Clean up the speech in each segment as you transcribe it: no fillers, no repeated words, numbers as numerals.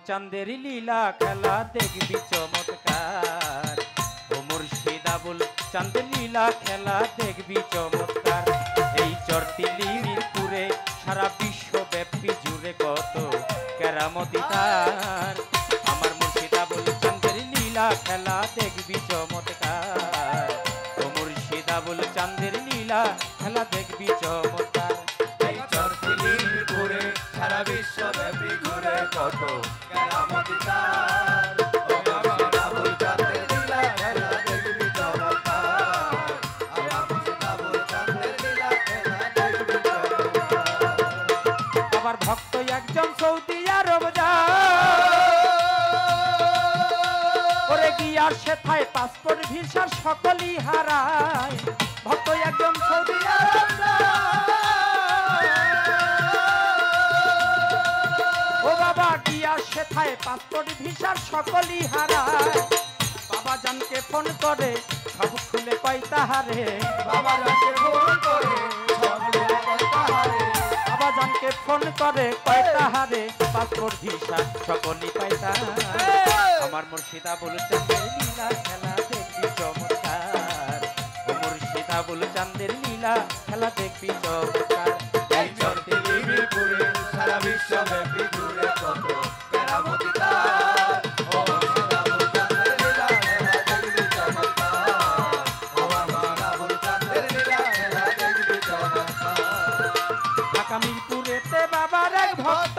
চাঁদের লীলা খেলা দেখবি চমৎকার। ও মুর্শিদ আবুল চাঁদের লীলা খেলা দেখবি চমৎকার। এই চরতিলি মিরপুরে সারা বিশ্বব্যাপী জুড়ে কত কেরামতি তার। আমার মুর্শিদ আবুল চাঁদের লীলা খেলা দেখবি চমৎকার। ও মুর্শিদ আবুল চাঁদের লীলা খেলা দেখবি চমৎকার। এই চরতিলি মিরপুরে সারা বিশ্বব্যাপী ঘুরে কত কেরামতি তার। ও মুর্শিদ আবুল চাঁদের লীলা খেলা দেখবি চমৎকার। আমার মুর্শিদ আবুল চাঁদের লীলা খেলা দেখবি চমৎকার। আবার ভক্ত একজন সৌদি আরব যায়, ওরে গিয়ার সেথায় পাসপোর্ট ভিসা সকলই হারায়। ভক্ত একজন সৌদি আরব যায়, ও বাবা গিয়ার সেথায় পাসপোর্ট ভিসার সকলই হারায়। বাবা জানকে ফোন করে সব খুলে কয় তাহারে। বাবা জানকে ফোন করে সব খুলে কয় তাহারে। বাবা জানকে ফোন করে কয় তাহারে, পাসপোর্ট ভিসা সকলই পায় তাহারে। আমার মুর্শিদ আবুল চাঁদের লীলা খেলা দেখবি চমৎকার। ও মুর্শিদ আবুল চাঁদের লীলা খেলা দেখবি চমৎকার। এই চরতিলি মিরপুরে সারা বিশ্বব্যাপী ঘুরে কত কেরামতি তার। ও মুর্শিদ আবুল চাঁদের লীলা খেলা দেখবি চমৎকার। আমার মুর্শিদ আবুল চাঁদের লীলা খেলা দেখবি চমৎকার। ঢাকা মিরপুরেতে বাবার এক ভক্ত,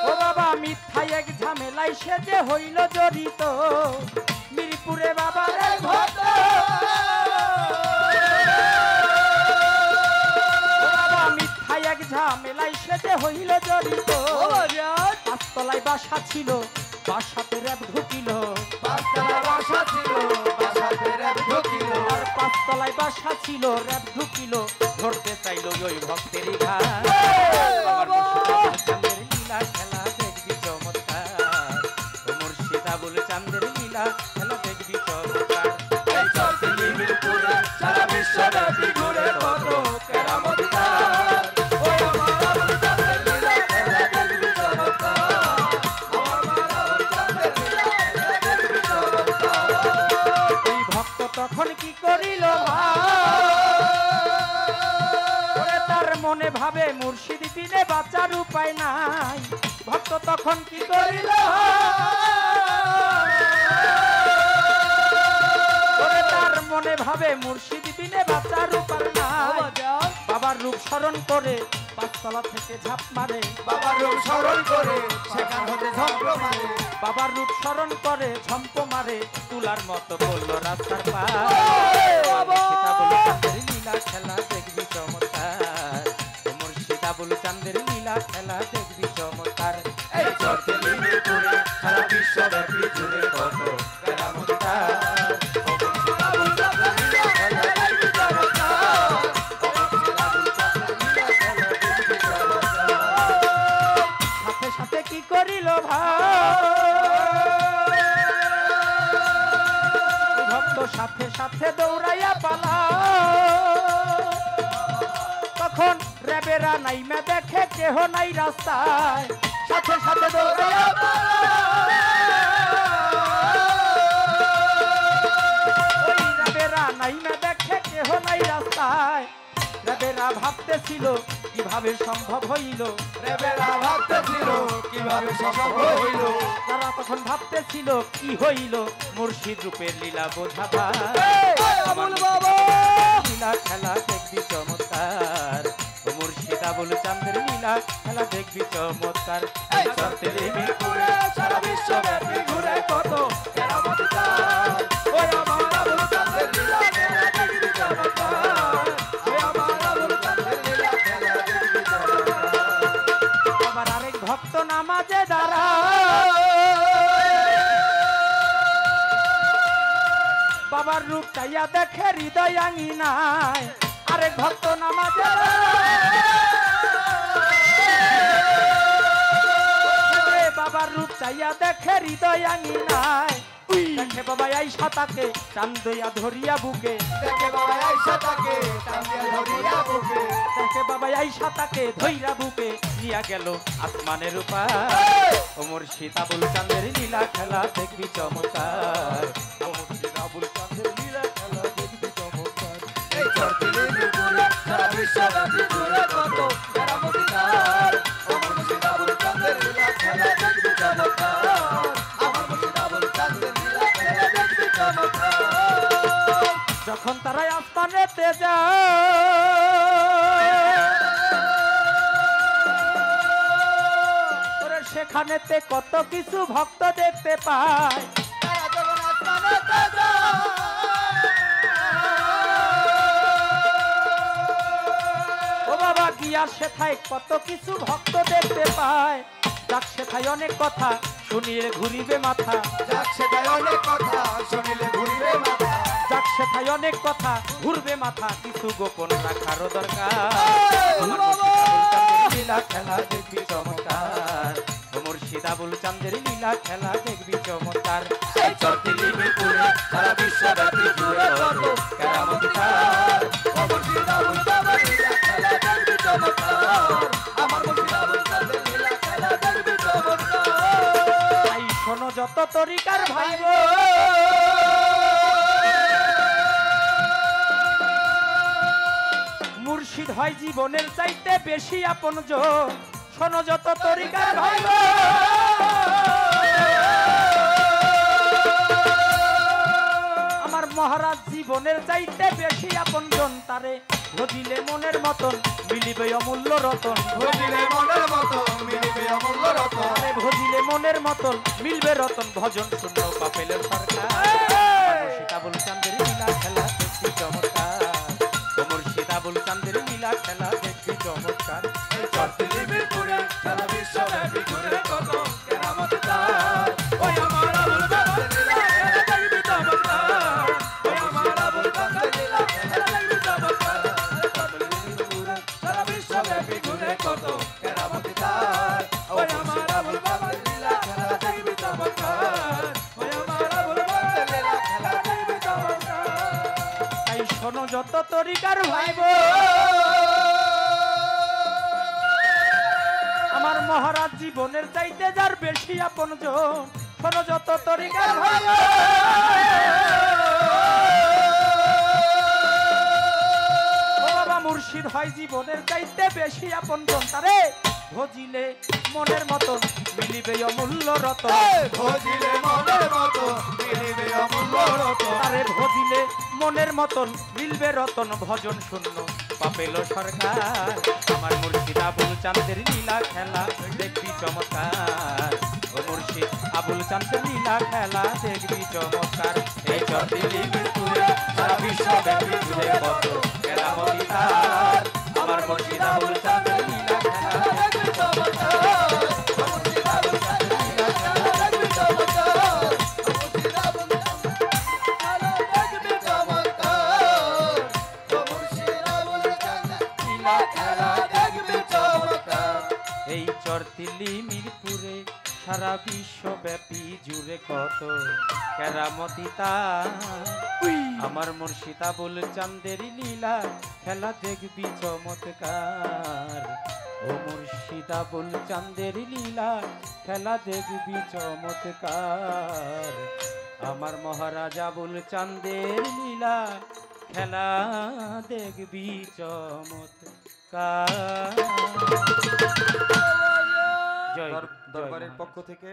ও বাবা মিথ্যায় এক ঝামেলায় সে যে হইল জড়িত। মিরপুরে বাবার এক ভক্ত, ও বাবা মিথ্যায় এক ঝামেলায় সে যে হইল জড়িত। পাঁচতলায় বাসা ছিল, বাসাতে র্যাব ঢুকিল। পাঁচতলা বাসা ছিল, বাসাতে র্যাব ঢুকিল। আর পাঁচতলায় বাসা ছিল, র্যাব ঢুকিল। ধরতে চাইল ওই ভক্তেরই ঘাট। আমার মুর্শিদ আবুল চাঁদের লীলা খেলা দেখবি চমৎকার। ও মুর্শিদ আবুল চাঁদের লীলা খেলা দেখবি চমৎকার। এই চরতিলি মিরপুরে সারা বিশ্বব্যাপী ঘুরে কত কেরামতি তার। ও আমার আবুল চাঁদের লীলা খেলা দেখবি চমৎকার। আমার আবুল চাঁদের লীলা খেলা দেখবি চমৎকার। এই ভক্ত তখন কি করিল ওরে, তার মনে ভাবে মুর্শিদ বিনে বাঁচার উপায় নাই। ভক্ত তখন কি করিল ওরে, তার মনে ভাবে মুর্শিদ বিনে বাঁচার উপায় নাই। বাবার রূপ স্মরণ করে পাঁচতলা থেকে ঝাঁপ মারে। বাবার রূপ স্মরণ করে সেখান হতে ঝম্প মারে। বাবার রূপ স্মরণ করে ঝম্প মারে, তুলার মতো বলল রাস্তার পার। মুর্শিদ আবুল চাঁদের লীলা খেলা দেখবি চমৎকার। ও মুর্শিদ আবুল চাঁদের লীলা খেলা দেখবি চমৎকার। এই চরতিলি মিরপুরে সারা বিশ্বব্যাপী জুড়ে কত কেরামতি তার। ও মুর্শিদ আবুল চাঁদের লীলা খেলা দেখবি চমৎকার। ও মুর্শিদ আবুল চাঁদের লীলা খেলা দেখবি চমৎকার। সাথে সাথে কি করিল ভাই, ভক্ত সাথে সাথে দৌড়াইয়া পালা। তখন রেবেরা নাইমা দেখে কেহ নাই রাস্তায়। সাথে সাথে দৌড়াইয়া পালা, ওই রেবেরা নাইমা দেখে কেহ নাই রাস্তায়। রেবেরা ভাবতেছিল কিভাবে সম্ভব হইল। রেবেরা ভাবতেছিল কিভাবে সম্ভব হইল। তারা তখন ভাবতেছিল কি হইল, মুর্শিদ রূপের লীলা বোঝা ভাই। আবুল বাবা লীলা খেলা দেখবি চমৎকার। ও মুর্শিদ আবুল চাঁদের লীলা খেলা দেখবি চমৎকার। এই চরতিলি মিরপুরে সারা বিশ্বব্যাপী ঘুরে কত কেরামতি তার। ও আমার আবুল চাঁদের লীলা খেলা দেখবি চমৎকার। ও আমার আবুল চাঁদের লীলা খেলা দেখবি চমৎকার। আবার আরেক ভক্ত নামাজে দাঁড়া, বাবার রূপ চাইয়া দেখে হৃদয় আঙিনায়। আরেক ভক্ত নামাজে বাবার রূপ চাইয়া দেখে হৃদয় আঙিনায়। দেখে বাবা আইসা তাকে টান দইয়া ধরিয়া বুকে, দেখে বাবা আইসা তাকে টান দিয়া ধরিয়া বুকে, দেখে বাবা আইসা তাকে ধইরা বুকে নিয়া গেল আসমানের উপার। ও মুর্শিদ আবুল চাঁদের লীলা খেলা দেখবি চমৎকার, ও মুর্শিদ আবুল চাঁদের লীলা খেলা দেখবি চমৎকার। এই চরতিলি মিরপুরে সারা বিশ্বব্যাপী ঘুরে কত কেরামতি তার। আমার মুর্শিদ আবুল চাঁদের লীলা খেলা দেখবি চমৎকার, আমার মুর্শিদ আবুল চাঁদের লীলা খেলা দেখবি চমৎকার। যখন তারা আসমানেতে যায় ওরে সেখানেতে কত কিছু ভক্ত দেখতে পায়। তারা যখন আসমানেতে যায়, ও বাবা গিয়া সেথায় কত কিছু ভক্ত দেখতে পায়। যাক সেথায় অনেক কথা শুনিলে ঘুরিবে মাথা, যাক সেটাই অনেক কথা শুনিলে ঘুরবে মাথা। যাক সেথায় অনেক কথা ঘুরবে মাথা, কিছু গোপন রাখারও দরকার। আমার লীলা খেলা দেখবি চমৎকার, ও মুর্শিদ আবুল চাঁদের লীলা খেলা দেখবি চমৎকার। এই চরতিলি মিরপুরে সারা বিশ্বব্যাপী ঘুরে কত কেরামতি তার। ও মুর্শিদ আবুল চাঁদের লীলা খেলা দেখবি চমৎকার, আমার মুর্শিদ আবুল চাঁদের লীলা খেলা দেখবি চমৎকার। তাই শোনো যত তরিকার ভাই গো, মুর্শিদ হয় জীবনের চাইতে বেশি আপনজন। শোনো যত তরিকার ভাই গো, আমার মহারাজ জীবনের চাইতে বেশি আপনজন। তারে ভজিলে মনের মতন মিলিবে অমূল্য রতন, ভজিলে মনের মতো মিলিবে অমূল্য রতন। তারে ভজিলে মনের মতন মিলবে রতন। ভজন শূন্য পাপেলের সরকার, মুর্শিদ আবুল চাঁদের লীলা খেলা দেখবি চমৎকার, ও মুর্শিদ আবুল চাঁদের লীলা খেলা দেখবি চমৎকার। এই চরতিলি মিরপুরে সারা বিশ্বব্যাপী ঘুরে কত কেরামতি তার। ওই আমার আবুল চাঁদের লীলা খেলা দেখবি চমৎকার, ওই আমার আবুল চাঁদের লীলা খেলা দেখবি চমৎকার। চরতিলি মিরপুরে সারা বিশ্বব্যাপী ঘুরে কত কেরামতি তার। ওই আমার আবুল চাঁদের লীলা খেলা দেখবি চমৎকার, ওই আমার আবুল চাঁদের লীলা খেলা দেখবি চমৎকার। তাই শোনো যত তরিকার ভাই গো, আমার মহারাজ জীবনের চাইতে যার বেশি আপনজন। শোনো যত তরিকার ভাই গো, ও বাবা মুর্শিদ হয় জীবনের চাইতে বেশি আপনজন। তারে ভজিলে মনের মতন মিলিবে অমূল্য রতন, ভজিলে মনের মতো মিলিবে অমূল্য রতন। তারে ভজিলে মনের মতন মিলবে রতন। ভজন শূন্য পাপেল সরকার, আমার মুর্শিদ আবুল চাঁদের লীলা খেলা দেখবি চমৎকার, ও মুর্শিদ আবুল চাঁদের লীলা খেলা দেখবি চমৎকার। এই চরতিলি মিরপুরে সারা বিশ্বব্যাপী ঘুরে কত কেরামতি তার। আমার মুর্শিদ আবুল চাঁদের লীলা খেলা দেখবি চমৎকার, ও মুর্শিদ আবুল চাঁদের লীলা খেলা দেখবি চমৎকার, ও মুর্শিদ আবুল চাঁদের লীলা দেখবি চমৎকার, ও মুর্শিদ আবুল চাঁদের লীলা খেলা দেখবি চমৎকার। এই চরতিলি মিরপুরে সারা বিশ্বব্যাপী জুড়ে কত কেরামতি তার। আমার মুর্শিদ আবুল চাঁদের লীলা খেলা দেখবি চমৎকার, ও মুর্শিদ আবুল চাঁদের লীলা খেলা দেখবি চমৎকার। আমার মহারাজ আবুল চাঁদের লীলা খেলা দেখবি চমৎকার। জয় দরবারের পক্ষ থেকে